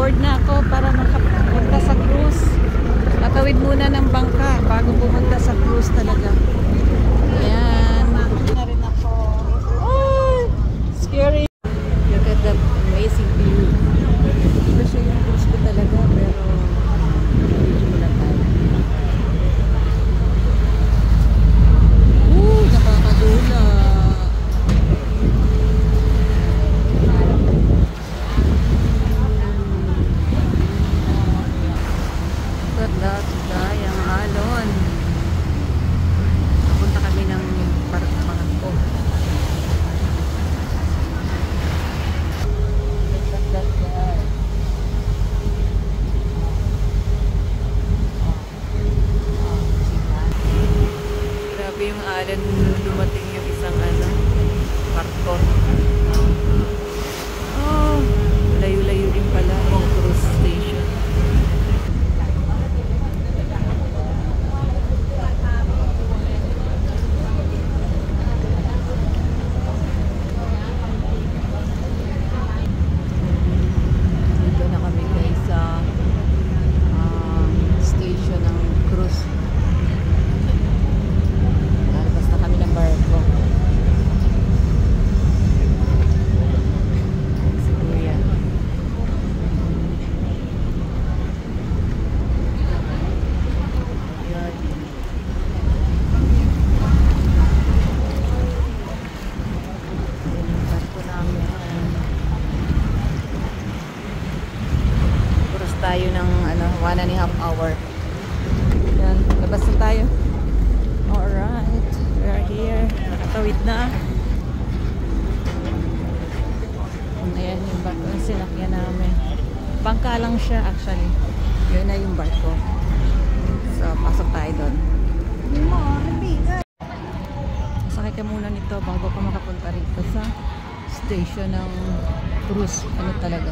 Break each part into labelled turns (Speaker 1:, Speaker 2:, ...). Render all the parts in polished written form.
Speaker 1: Nag-board na ako para makapunta sa cruise. Tatawid muna ng bangka bago pumunta sa cruise talaga. Ayan. Na rin ako. Oh, scary. Look at the amazing view. Ito siya yung cruise ko talaga, pero hindi ko na tayo. Nakakadula. Ang alon. Napunta kami ng barko. Grabe yung alon, dumating yung isang barko. Oh, layo-layo din pala yung cruise station. Tayo ng 1.5 hour. Yan, labas na tayo. Alright, we are here. Nakatawid na. Ayan yung barko na sinakyan namin. Bangka lang siya actually. Yun na yung barko. So, pasok tayo doon. Sakay ka muna nito bago ka makapunta rito sa station ng cruise. Ano talaga?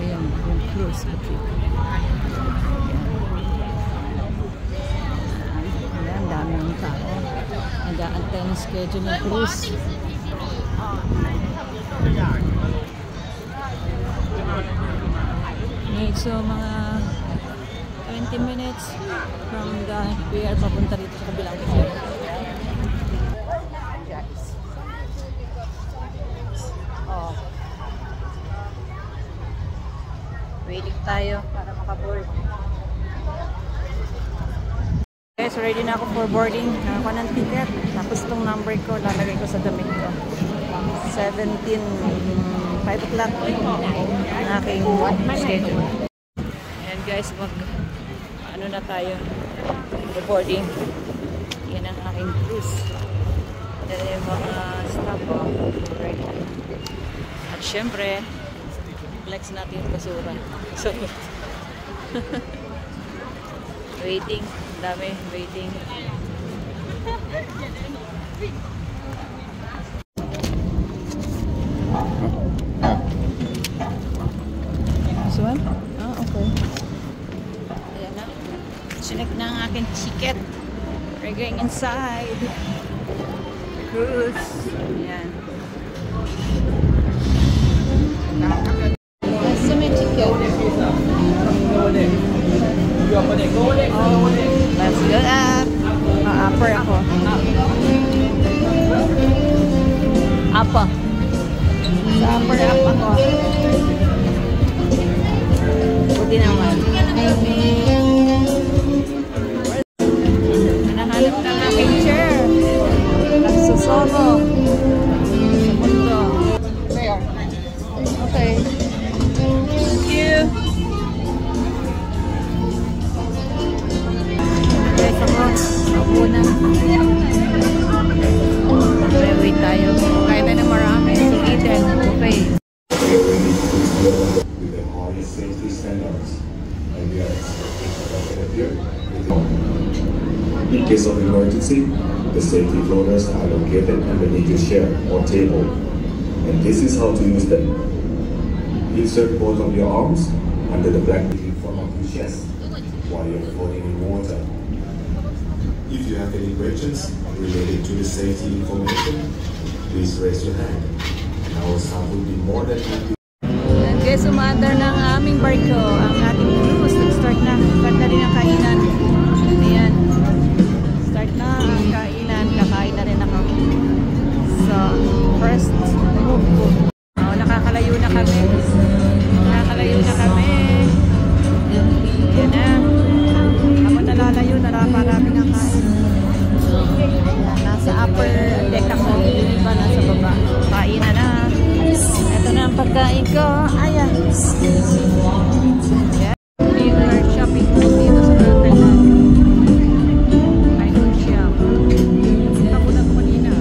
Speaker 1: Ayan, yung cruise ko. Ayan, ang dami ng tao. Nag-aantay ng schedule ng cruise. So, mga 20 minutes from the pier papunta dito sa kabilang pier. Oh. Waiting tayo para makaboard. Guys, ready na ako for boarding. Nakakuha ng ticket. Tapos itong number ko, lalagay ko sa damit ko. 5 o'clock ang aking schedule. Ayan guys, ano na tayo, boarding. Yan ang aking cruise. Yan yung mga stop ko. Right. At syempre, flex natin yung basura. So, waiting. Dami, waiting. This one? Ah, okay. Ayan na. Sinek na ang aking ticket. We're going inside. Cruise. Ayan. That's my ticket. Oh, let's go up. Upper ako. Apa. Sa upper up ako. Buti naman. Hanahanap ng aking chair. Nagsusono. Sa mundo. Okay. Thank you. Guys, ako. Ako na. Wait tayo. Kahit na marami. Sulitin. Okay.
Speaker 2: Safety standards, and we are expecting to appear. In case of emergency, the safety floaters are located underneath your chair or table, and this is how to use them. Insert both of your arms under the blanket in front of your chest while you're floating in water. If you have any questions related to the safety information, please raise your hand, and our staff will be more than happy.
Speaker 1: Guys, umandar ng barko ang ating cruise. Nag-start na. Start na rin ang kainan. Ayan. Start na ang kainan. Kakain na rin ako. So, first move ko. Oh, nakakalayo na kami. Nakakalayo na kami. Yan na. Ako nalalayo. Marami ng kain. Nasa upper deck ako. Iba nasa baba. Kain na. Ito na ang pagkain ko. Ayan. Yeah. Dito na shopping ko dito sa Rotterdam. I don't shop. Punta ko na ito kanina.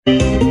Speaker 1: Ayan.